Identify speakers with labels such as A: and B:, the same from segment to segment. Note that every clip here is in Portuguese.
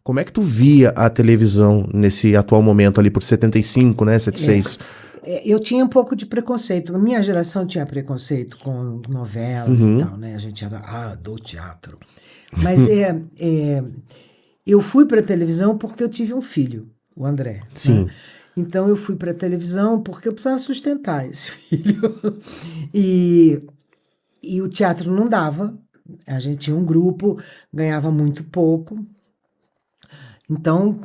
A: Como é que tu via a televisão nesse atual momento ali por 75, né, 76?
B: Eu tinha um pouco de preconceito. A minha geração tinha preconceito com novelas e tal, né? A gente era do teatro. Mas eu fui para a televisão porque eu tive um filho, o André.
A: Sim.
B: Né? Então eu fui para a televisão porque eu precisava sustentar esse filho. E o teatro não dava. A gente tinha um grupo, ganhava muito pouco. Então,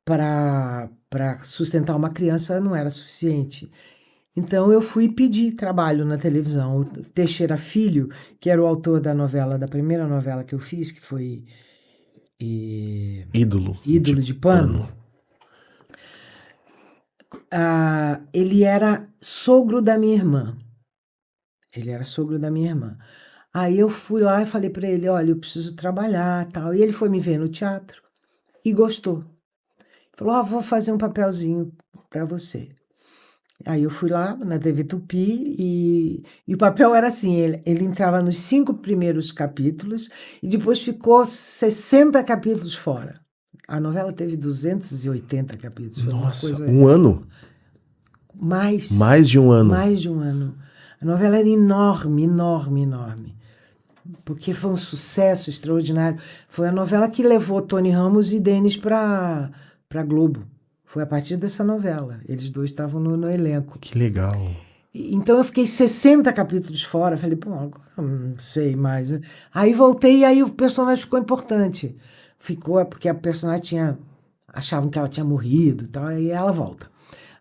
B: para sustentar uma criança não era suficiente. Então eu fui pedir trabalho na televisão. O Teixeira Filho, que era o autor da primeira novela que eu fiz, que foi
A: Ídolo
B: de Pano. Ele era sogro da minha irmã. Aí eu fui lá e falei para ele, olha, eu preciso trabalhar, tal. E ele foi me ver no teatro e gostou. Falou, vou fazer um papelzinho para você. Aí eu fui lá na TV Tupi e o papel era assim, ele entrava nos 5 primeiros capítulos e depois ficou 60 capítulos fora. A novela teve 280 capítulos. Foi
A: Nossa,
B: uma coisa...
A: um ano?
B: Mais
A: de um ano.
B: Mais de um ano. A novela era enorme, enorme, enorme. Porque foi um sucesso extraordinário. Foi a novela que levou Tony Ramos e Denis para Globo. Foi a partir dessa novela. Eles dois estavam no elenco.
A: Que legal.
B: Então eu fiquei 60 capítulos fora. Falei, pô, agora não sei mais. Aí voltei e aí o personagem ficou importante. Ficou porque a personagem achavam que ela tinha morrido e tal. Aí ela volta.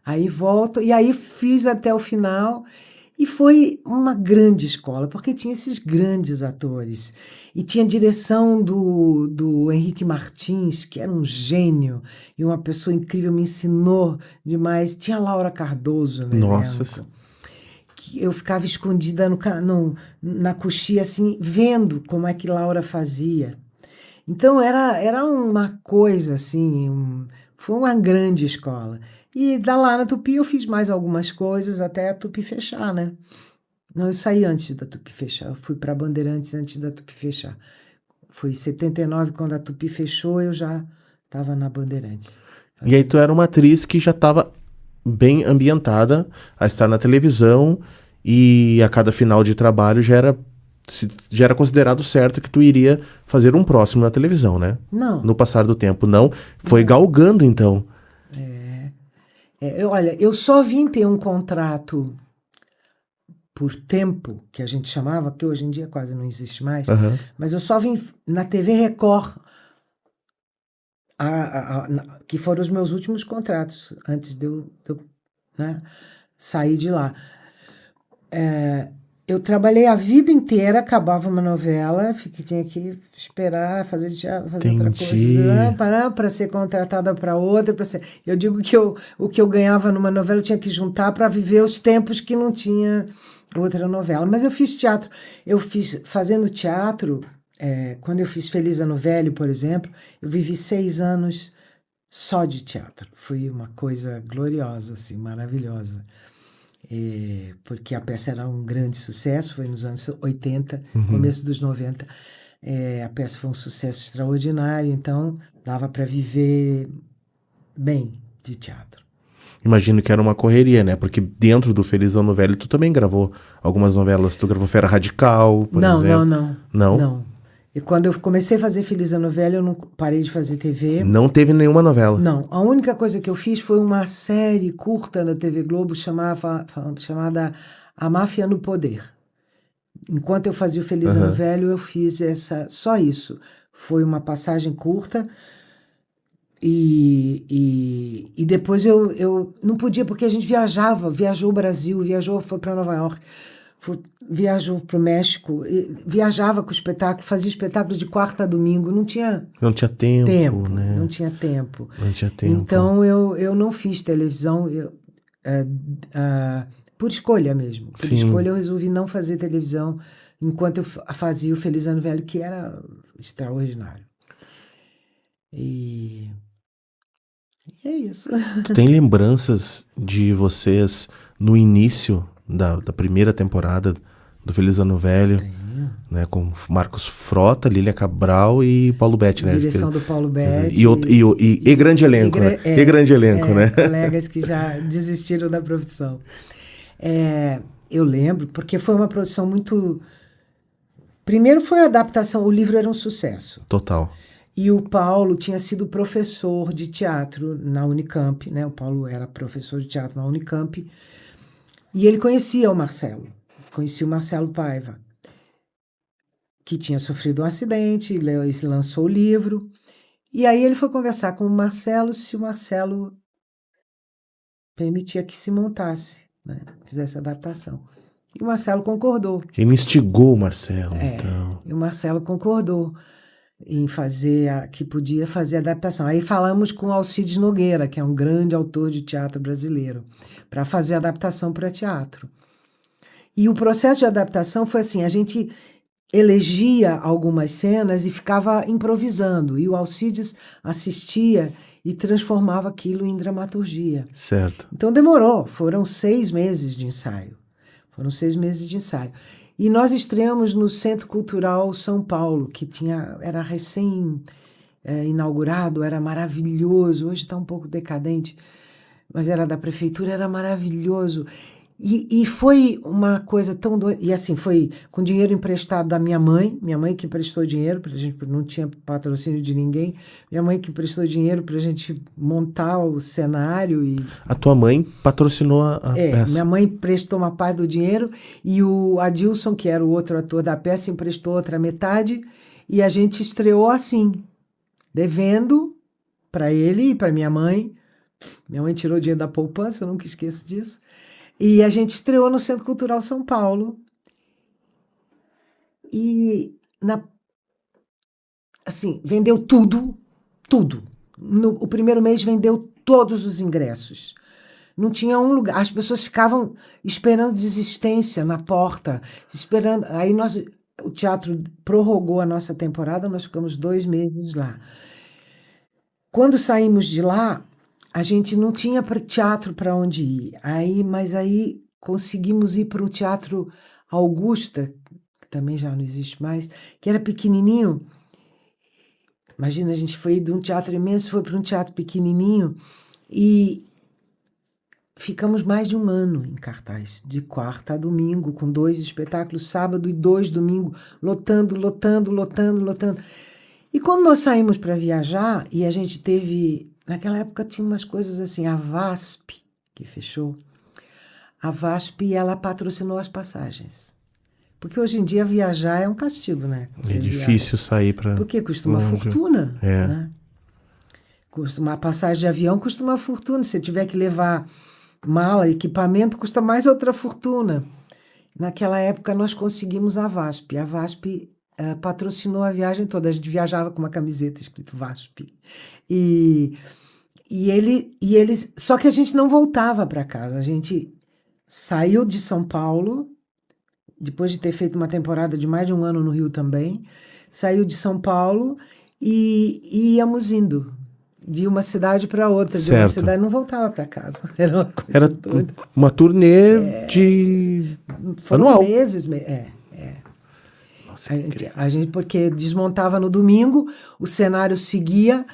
B: Aí volto e aí fiz até o final. E foi uma grande escola, porque tinha esses grandes atores. E tinha direção do Henrique Martins, que era um gênio e uma pessoa incrível, me ensinou demais. Tinha a Laura Cardoso no elenco. Que eu ficava escondida na coxia, assim, vendo como é que Laura fazia. Então era uma coisa, assim, foi uma grande escola. E lá na Tupi eu fiz mais algumas coisas até a Tupi fechar, né? Não, eu saí antes da Tupi fechar. Eu fui para Bandeirantes antes da Tupi fechar. Foi em 79, quando a Tupi fechou, eu já estava na Bandeirantes.
A: E aí tu era uma atriz que já estava bem ambientada a estar na televisão e a cada final de trabalho já era considerado certo que tu iria fazer um próximo na televisão, né?
B: Não.
A: No passar do tempo, não. Foi galgando, então.
B: Olha, eu só vim ter um contrato por tempo, que a gente chamava, que hoje em dia quase não existe mais, mas eu só vim na TV Record, que foram os meus últimos contratos, antes de eu sair de lá. Eu trabalhei a vida inteira, acabava uma novela, tinha que esperar, fazer outra coisa, para ser contratada para outra. Eu digo que o que eu ganhava numa novela eu tinha que juntar para viver os tempos que não tinha outra novela. Mas eu fiz teatro. Fazendo teatro, quando eu fiz Feliz Ano Velho, por exemplo, eu vivi 6 anos só de teatro. Foi uma coisa gloriosa, assim, maravilhosa. Porque a peça era um grande sucesso, foi nos anos 80, começo dos 90. A peça foi um sucesso extraordinário, então dava para viver bem de teatro.
A: Imagino que era uma correria, né? Porque dentro do Feliz Ano Velho tu também gravou algumas novelas. Tu gravou Fera Radical, por exemplo.
B: Não. E quando eu comecei a fazer Feliz Ano Velho, eu não parei de fazer TV.
A: Não teve nenhuma novela?
B: Não. A única coisa que eu fiz foi uma série curta na TV Globo chamada A Máfia no Poder. Enquanto eu fazia o Feliz Ano Velho, eu fiz só isso. Foi uma passagem curta e depois eu não podia, porque a gente viajou o Brasil, foi para Nova York, viajou para o México, viajava com o espetáculo, fazia espetáculo de quarta a domingo, não tinha
A: tempo, né?
B: Não tinha tempo.
A: Então
B: eu não fiz televisão por escolha mesmo. Por escolha eu resolvi não fazer televisão enquanto eu fazia o Feliz Ano Velho, que era extraordinário. E é isso.
A: Tu tem lembranças de vocês no início da primeira temporada do Feliz Ano Velho? né? Com Marcos Frota, Lília Cabral e Paulo Betti, né?
B: Direção do Paulo Betti.
A: E grande elenco, né? E grande elenco, né?
B: Colegas que já desistiram da profissão. Eu lembro, porque foi uma produção muito... Primeiro foi a adaptação, o livro era um sucesso.
A: Total.
B: E o Paulo tinha sido professor de teatro na Unicamp, né? O Paulo era professor de teatro na Unicamp. E ele conhecia o Marcelo Paiva, que tinha sofrido um acidente, lançou o livro. E aí ele foi conversar com o Marcelo se o Marcelo permitia que se montasse, né? Fizesse a adaptação. E o Marcelo concordou.
A: Ele instigou o Marcelo, então.
B: E o Marcelo concordou em que podia fazer a adaptação. Aí falamos com Alcides Nogueira, que é um grande autor de teatro brasileiro, para fazer a adaptação para teatro. E o processo de adaptação foi assim, a gente elegia algumas cenas e ficava improvisando, e o Alcides assistia e transformava aquilo em dramaturgia.
A: Certo.
B: Então demorou, foram 6 meses de ensaio. E nós estreamos no Centro Cultural São Paulo, que era recém inaugurado, era maravilhoso. Hoje está um pouco decadente, mas era da prefeitura, era maravilhoso. E foi uma coisa tão doida. E assim, foi com dinheiro emprestado da minha mãe que emprestou dinheiro, pra gente, não tinha patrocínio de ninguém. Minha mãe que emprestou dinheiro para a gente montar o cenário.
A: A tua mãe patrocinou a peça?
B: Minha mãe emprestou uma parte do dinheiro e o Adilson, que era o outro ator da peça, emprestou outra metade. E a gente estreou assim, devendo para ele e para minha mãe. Minha mãe tirou dinheiro da poupança, eu nunca esqueço disso. E a gente estreou no Centro Cultural São Paulo. E, assim, vendeu tudo. O primeiro mês vendeu todos os ingressos. Não tinha um lugar. As pessoas ficavam esperando desistência na porta, esperando. Aí o teatro prorrogou a nossa temporada, nós ficamos 2 meses lá. Quando saímos de lá, a gente não tinha teatro para onde ir. Mas aí conseguimos ir para o Teatro Augusta, que também já não existe mais, que era pequenininho. Imagina, a gente foi de um teatro imenso, foi para um teatro pequenininho e ficamos mais de 1 ano em cartaz, de quarta a domingo, com 2 espetáculos, sábado e 2 domingo, lotando. E quando nós saímos para viajar, e a gente teve... Naquela época tinha umas coisas assim, a VASP, que fechou, a VASP, ela patrocinou as passagens. Porque hoje em dia viajar é um castigo, né?
A: É difícil sair para...
B: Porque custa uma fortuna, né? Uma passagem de avião custa uma fortuna. Se tiver que levar mala, equipamento, custa mais outra fortuna. Naquela época nós conseguimos a VASP. A VASP patrocinou a viagem toda. A gente viajava com uma camiseta escrito VASP. Só que a gente não voltava para casa. A gente saiu de São Paulo, depois de ter feito uma temporada de mais de 1 ano no Rio também, saiu de São Paulo e íamos indo de uma cidade para outra.
A: Certo.
B: De uma cidade, não voltava para casa. Era uma coisa doida.
A: Uma turnê de
B: foram
A: anual.
B: Meses. Nossa, a gente, porque desmontava no domingo, o cenário seguia,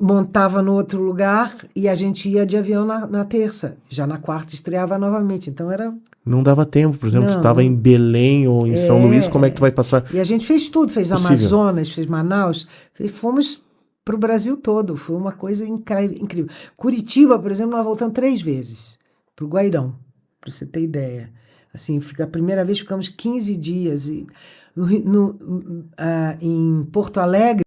B: montava no outro lugar e a gente ia de avião na terça. Já na quarta estreava novamente. Então era...
A: Não dava tempo, por exemplo, tu estava em Belém ou em São Luís, como é que tu vai passar?
B: E a gente fez tudo, fez
A: Possível.
B: Amazonas, fez Manaus, fomos para o Brasil todo, foi uma coisa incrível. Curitiba, por exemplo, nós voltamos 3 vezes para o Guairão, para você ter ideia. Assim, a primeira vez ficamos 15 dias em Porto Alegre.